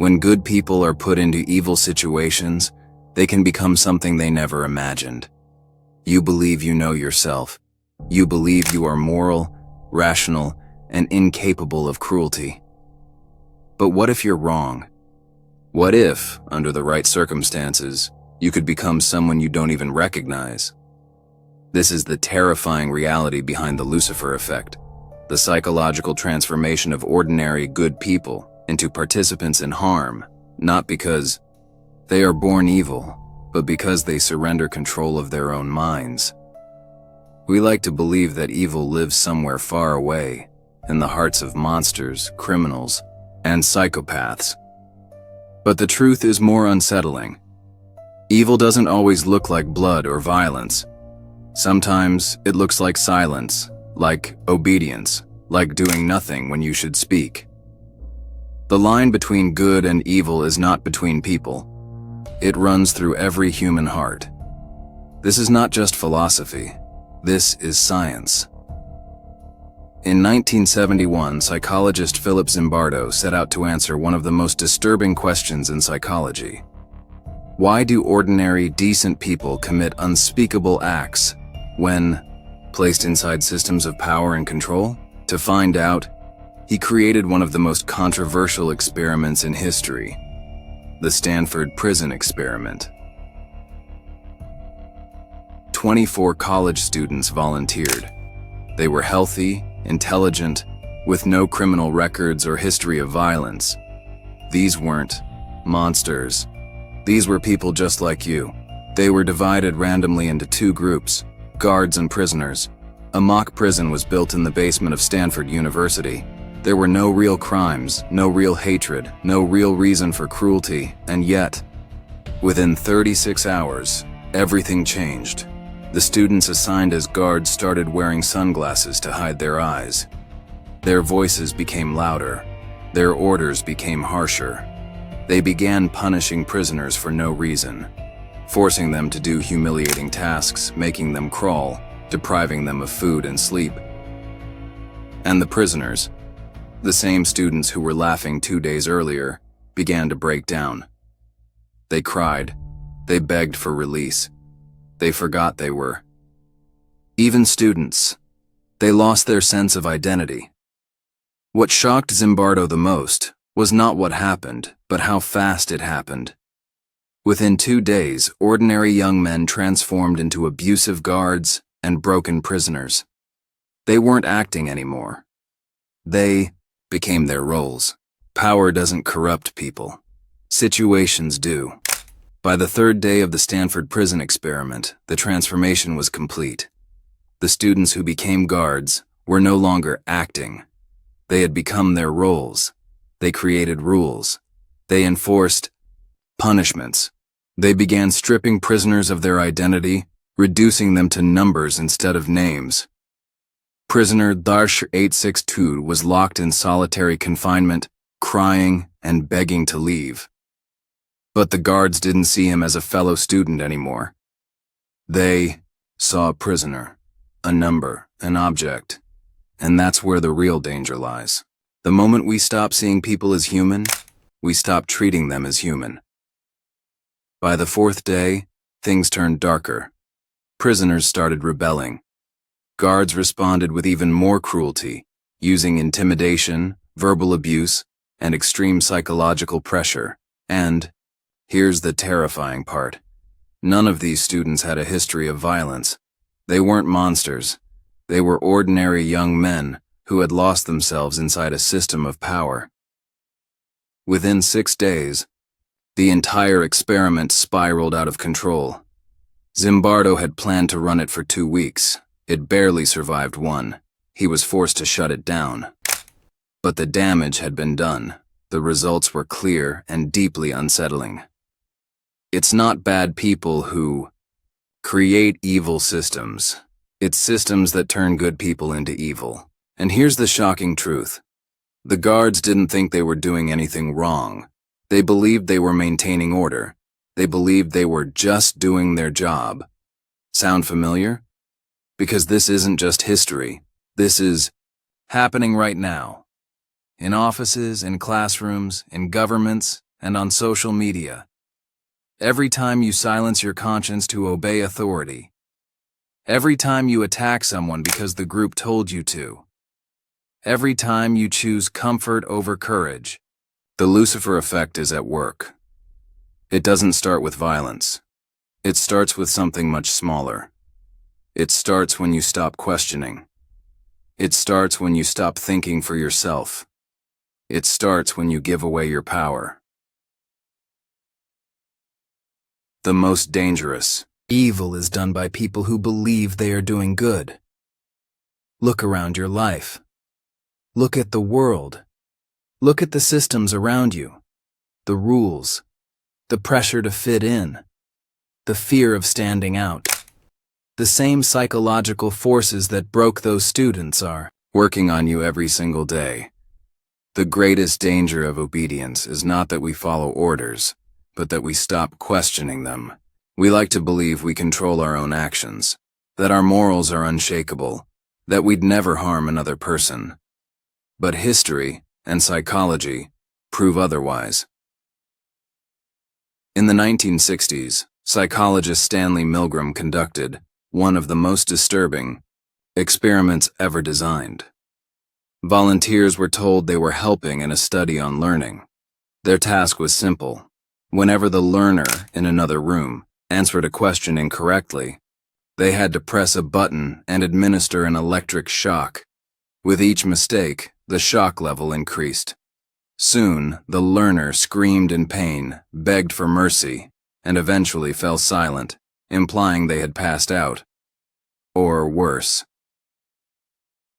When good people are put into evil situations, they can become something they never imagined. You believe you know yourself. You believe you are moral, rational, and incapable of cruelty. But what if you're wrong? What if, under the right circumstances, you could become someone you don't even recognize? This is the terrifying reality behind the Lucifer effect, the psychological transformation of ordinary good people into participants in harm, not because they are born evil, but because they surrender control of their own minds. We like to believe that evil lives somewhere far away, in the hearts of monsters, criminals, and psychopaths. But the truth is more unsettling. Evil doesn't always look like blood or violence. Sometimes it looks like silence, like obedience, like doing nothing when you should speak. The line between good and evil is not between people. It runs through every human heart. This is not just philosophy. This is science. In 1971, psychologist Philip Zimbardo set out to answer one of the most disturbing questions in psychology. Why do ordinary, decent people commit unspeakable acts when placed inside systems of power and control? To find out, he created one of the most controversial experiments in history, the Stanford Prison Experiment. 24 college students volunteered. They were healthy, intelligent, with no criminal records or history of violence. These weren't monsters. These were people just like you. They were divided randomly into two groups, guards and prisoners. A mock prison was built in the basement of Stanford University. There were no real crimes, no real hatred, no real reason for cruelty, and yet, within 36 hours, everything changed. The students assigned as guards started wearing sunglasses to hide their eyes. Their voices became louder. Their orders became harsher. They began punishing prisoners for no reason, forcing them to do humiliating tasks, making them crawl, depriving them of food and sleep. And the prisoners, the same students who were laughing 2 days earlier, began to break down. They cried. They begged for release. They forgot they were. Even students. They lost their sense of identity. What shocked Zimbardo the most was not what happened, but how fast it happened. Within 2 days, ordinary young men transformed into abusive guards and broken prisoners. They weren't acting anymore. They became their roles. Power doesn't corrupt people. Situations do. By the 3rd day of the Stanford Prison Experiment, the transformation was complete. The students who became guards were no longer acting. They had become their roles. They created rules. They enforced punishments. They began stripping prisoners of their identity, reducing them to numbers instead of names. Prisoner Darsh 862 was locked in solitary confinement, crying and begging to leave. But the guards didn't see him as a fellow student anymore. They saw a prisoner, a number, an object, and that's where the real danger lies. The moment we stop seeing people as human, we stop treating them as human. By the 4th day, things turned darker. Prisoners started rebelling. Guards responded with even more cruelty, using intimidation, verbal abuse, and extreme psychological pressure. And here's the terrifying part. None of these students had a history of violence. They weren't monsters. They were ordinary young men who had lost themselves inside a system of power. Within 6 days, the entire experiment spiraled out of control. Zimbardo had planned to run it for 2 weeks. It barely survived 1. He was forced to shut it down. But the damage had been done. The results were clear and deeply unsettling. It's not bad people who create evil systems. It's systems that turn good people into evil. And here's the shocking truth. The guards didn't think they were doing anything wrong. They believed they were maintaining order. They believed they were just doing their job. Sound familiar? Because this isn't just history. This is happening right now. In offices, in classrooms, in governments, and on social media. Every time you silence your conscience to obey authority. Every time you attack someone because the group told you to. Every time you choose comfort over courage. The Lucifer effect is at work. It doesn't start with violence. It starts with something much smaller. It starts when you stop questioning. It starts when you stop thinking for yourself. It starts when you give away your power. The most dangerous evil is done by people who believe they are doing good. Look around your life. Look at the world. Look at the systems around you. The rules. The pressure to fit in. The fear of standing out. The same psychological forces that broke those students are working on you every single day. The greatest danger of obedience is not that we follow orders, but that we stop questioning them. We like to believe we control our own actions, that our morals are unshakable, that we'd never harm another person. But history and psychology prove otherwise. In the 1960s, psychologist Stanley Milgram conducted one of the most disturbing experiments ever designed. Volunteers were told they were helping in a study on learning. Their task was simple. Whenever the learner in another room answered a question incorrectly, they had to press a button and administer an electric shock. With each mistake, the shock level increased. Soon, the learner screamed in pain, begged for mercy, and eventually fell silent, implying they had passed out. Or worse.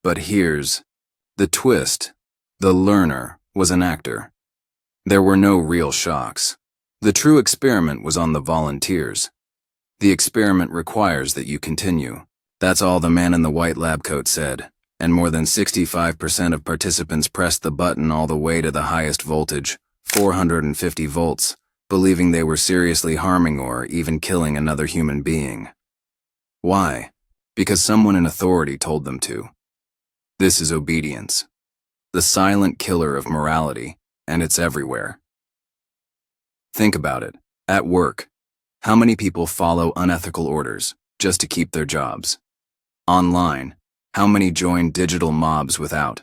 But here's the twist. The learner was an actor. There were no real shocks. The true experiment was on the volunteers. The experiment requires that you continue. That's all the man in the white lab coat said, and more than 65% of participants pressed the button all the way to the highest voltage, 450 volts, believing they were seriously harming or even killing another human being. Why? Because someone in authority told them to. This is obedience, the silent killer of morality, and it's everywhere. Think about it. At work, how many people follow unethical orders just to keep their jobs? Online, how many join digital mobs without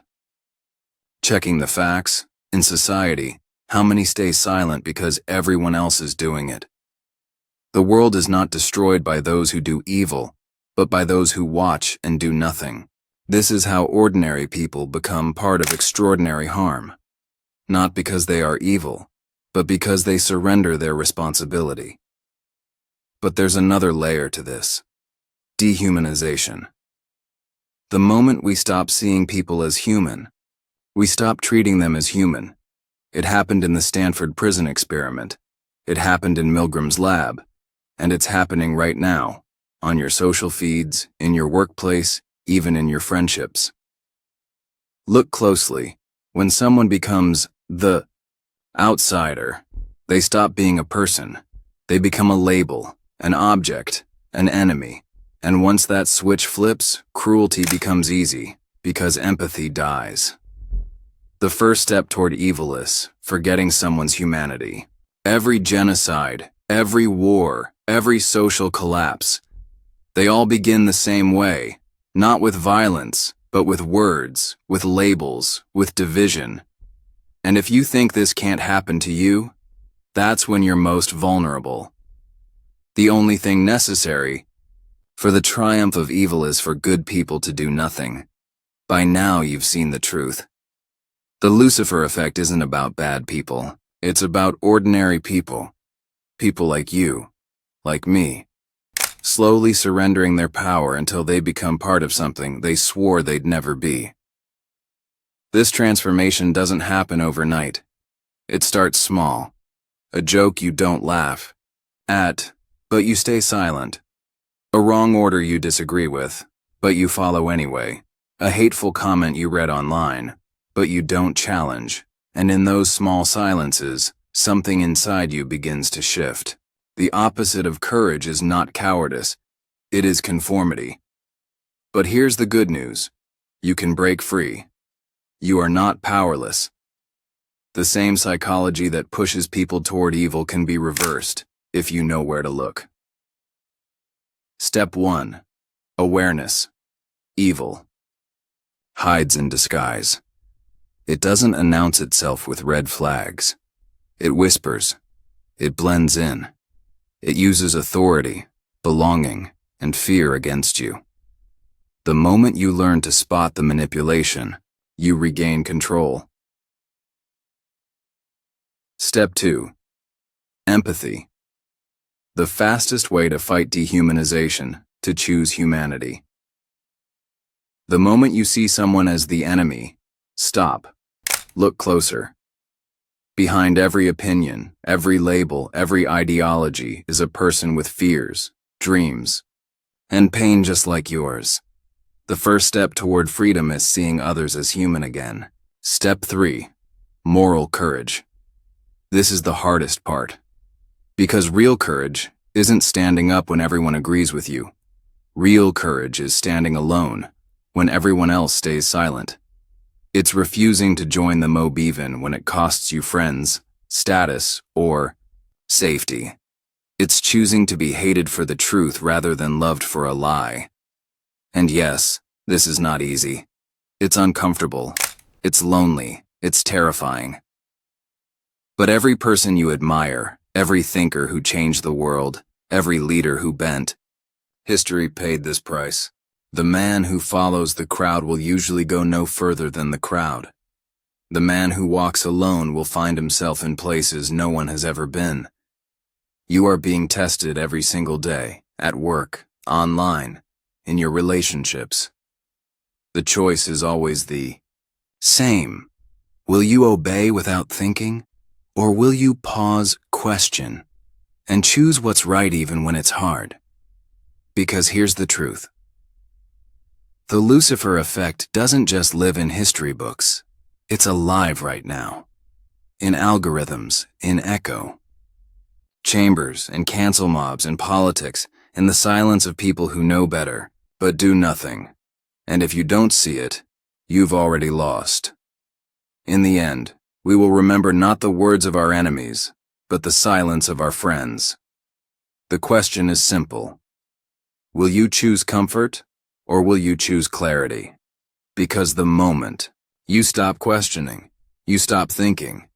checking the facts? In society, how many stay silent because everyone else is doing it? The world is not destroyed by those who do evil, but by those who watch and do nothing. This is how ordinary people become part of extraordinary harm. Not because they are evil, but because they surrender their responsibility. But there's another layer to this. Dehumanization. The moment we stop seeing people as human, we stop treating them as human. It happened in the Stanford prison experiment. It happened in Milgram's lab. And it's happening right now, on your social feeds, in your workplace, even in your friendships. Look closely. When someone becomes the outsider, they stop being a person. They become a label, an object, an enemy. And once that switch flips, cruelty becomes easy, because empathy dies. The first step toward evil is forgetting someone's humanity. Every genocide, every war, every social collapse, they all begin the same way. Not with violence, but with words, with labels, with division. And if you think this can't happen to you, that's when you're most vulnerable. The only thing necessary for the triumph of evil is for good people to do nothing. By now you've seen the truth. The Lucifer effect isn't about bad people. It's about ordinary people. People like you, like me. Slowly surrendering their power until they become part of something they swore they'd never be. This transformation doesn't happen overnight. It starts small. A joke you don't laugh at, but you stay silent. A wrong order you disagree with, but you follow anyway. A hateful comment you read online, but you don't challenge. And in those small silences, something inside you begins to shift. The opposite of courage is not cowardice, it is conformity. But here's the good news. You can break free. You are not powerless. The same psychology that pushes people toward evil can be reversed if you know where to look. Step 1. Awareness. Evil hides in disguise. It doesn't announce itself with red flags. It whispers. It blends in. It uses authority, belonging, and fear against you. The moment you learn to spot the manipulation, you regain control. Step 2. Empathy. The fastest way to fight dehumanization, to choose humanity. The moment you see someone as the enemy, stop. Look closer. Behind every opinion, every label, every ideology is a person with fears, dreams, and pain just like yours. The first step toward freedom is seeing others as human again. Step 3. Moral courage. This is the hardest part. Because real courage isn't standing up when everyone agrees with you. Real courage is standing alone when everyone else stays silent. It's refusing to join the mob even when it costs you friends, status, or safety. It's choosing to be hated for the truth rather than loved for a lie. And yes, this is not easy. It's uncomfortable. It's lonely. It's terrifying. But every person you admire, every thinker who changed the world, every leader who bent, history paid this price. The man who follows the crowd will usually go no further than the crowd. The man who walks alone will find himself in places no one has ever been. You are being tested every single day, at work, online, in your relationships. The choice is always the same. Will you obey without thinking? Or will you pause, question, and choose what's right even when it's hard? Because here's the truth. The Lucifer effect doesn't just live in history books. It's alive right now. In algorithms, in echo chambers, in cancel mobs, in politics, in the silence of people who know better, but do nothing. And if you don't see it, you've already lost. In the end, we will remember not the words of our enemies, but the silence of our friends. The question is simple. Will you choose comfort, or will you choose clarity? Because the moment you stop questioning, you stop thinking.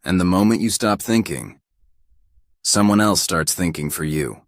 And the moment you stop thinking, someone else starts thinking for you.